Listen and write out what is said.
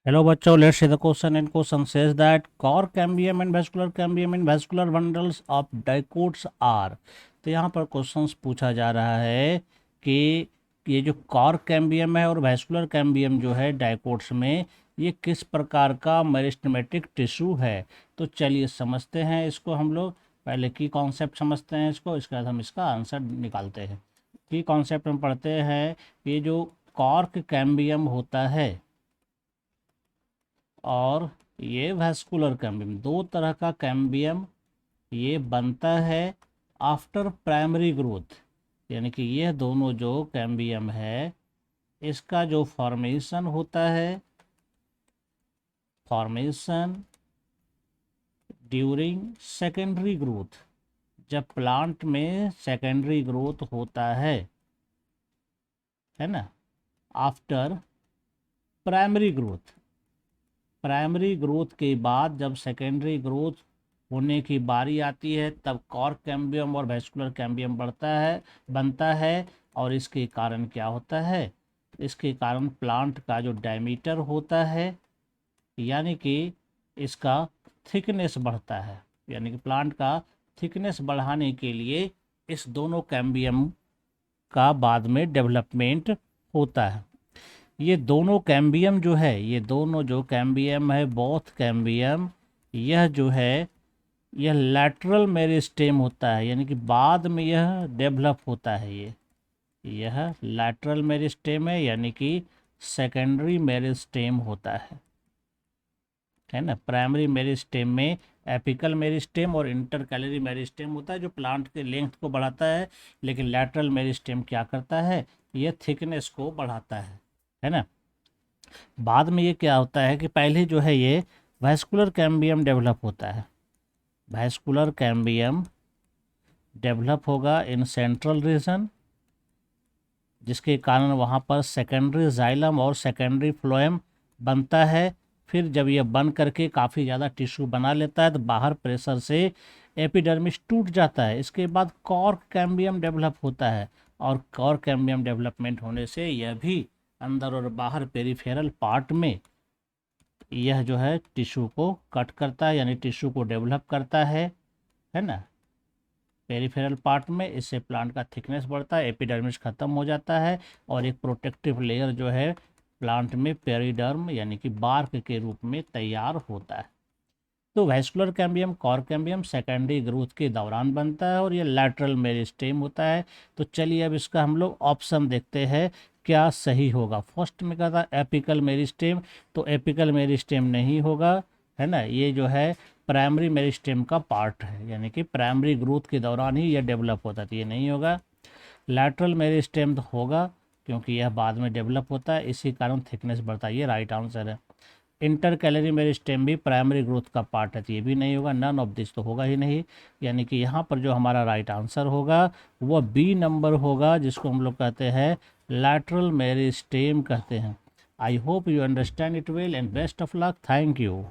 Hello बच्चों, let's see the question. And question says that core cambium and vascular cambium in vascular bundles of dicots are. तो यहाँ पर questions पूछा जा रहा है कि ये जो कॉर कैम्बियम है और वैस्कुलर कैम्बियम जो है डाइकोट्स में, ये किस प्रकार का मेरिस्टेमेटिक टिश्यू है। तो चलिए समझते हैं इसको। हम लोग पहले की कॉन्सेप्ट समझते हैं इसको, इसके बाद हम इसका आंसर निकालते हैं। की कॉन्सेप्ट में पढ़ते हैं, ये जो कॉर्क कैम्बियम होता है और ये वैस्कुलर कैम्बियम, दो तरह का कैम्बियम ये बनता है आफ्टर प्राइमरी ग्रोथ। यानी कि ये दोनों जो कैम्बियम है, इसका जो फॉर्मेशन होता है, फॉर्मेशन ड्यूरिंग सेकेंडरी ग्रोथ, जब प्लांट में सेकेंडरी ग्रोथ होता है ना, after primary growth. Primary growth के बाद जब सेकेंडरी ग्रोथ होने की बारी आती है, तब कॉर्क कैम्बियम और वैस्कुलर कैम्बियम बनता है। और इसके कारण क्या होता है, इसके कारण प्लांट का जो डायमीटर होता है, यानी कि इसका थिकनेस बढ़ता है। यानी कि प्लांट का थिकनेस बढ़ाने के लिए इस दोनों कैम्बियम का बाद में डेवलपमेंट होता है। ये दोनों कैम्बियम जो है, ये दोनों जो कैम्बियम है, बोथ कैम्बियम, यह जो है यह लैटरल मेरिस्टेम होता है। यानी कि बाद में यह डेवलप होता है। यह लैटरल मेरिस्टेम है, यानी कि सेकेंडरी मेरिस्टेम होता है ना। प्राइमरी मेरिस्टेम में एपिकल मेरिस्टेम और इंटरकैलरी मेरिस्टेम होता है, जो प्लांट के लेंथ को बढ़ाता है। लेकिन लैटरल मेरिस्टेम क्या करता है, यह थिकनेस को बढ़ाता है ना। बाद में ये क्या होता है कि पहले जो है ये वैस्कुलर कैम्बियम डेवलप होता है। वैस्कुलर कैम्बियम डेवलप होगा इन सेंट्रल रीजन, जिसके कारण वहाँ पर सेकेंडरी जाइलम और सेकेंडरी फ्लोएम बनता है। फिर जब यह बन करके काफ़ी ज़्यादा टिश्यू बना लेता है, तो बाहर प्रेशर से एपिडर्मिस टूट जाता है। इसके बाद कॉर्क कैम्बियम डेवलप होता है, और कॉर्क कैम्बियम डेवलपमेंट होने से यह भी अंदर और बाहर पेरिफेरल पार्ट में यह जो है टिश्यू को कट करता है, यानी टिश्यू को डेवलप करता है ना। पेरिफेरल पार्ट में इससे प्लांट का थिकनेस बढ़ता है, एपिडर्मिस खत्म हो जाता है, और एक प्रोटेक्टिव लेयर जो है प्लांट में पेरिडर्म यानी कि बार्क के रूप में तैयार होता है। तो vascular cambium, cork cambium secondary growth के दौरान बनता है, और ये लैटरल मेरिस्टेम होता है। तो चलिए अब इसका हम लोग ऑप्शन देखते हैं क्या सही होगा। फर्स्ट में कहा था एपिकल मेरिस्टेम, तो एपिकल मेरिस्टेम नहीं होगा, है ना। ये जो है प्राइमरी मेरिस्टेम का पार्ट है, यानी कि प्राइमरी ग्रोथ के दौरान ही यह डेवलप होता है, ये नहीं होगा। लैटरल मेरिस्टेम तो होगा, क्योंकि यह बाद में डेवलप होता है, इसी कारण थिकनेस बढ़ता है, ये राइट आंसर है। इंटर कैलरी मेरिस्टेम भी प्राइमरी ग्रोथ का पार्ट है, तो ये भी नहीं होगा। नन ऑफ दिस तो होगा ही नहीं। यानी कि यहाँ पर जो हमारा राइट आंसर होगा वह बी नंबर होगा, जिसको हम लोग कहते हैं लैटरल मेरिस्टेम कहते हैं। I hope you understand it well and best of luck. Thank you.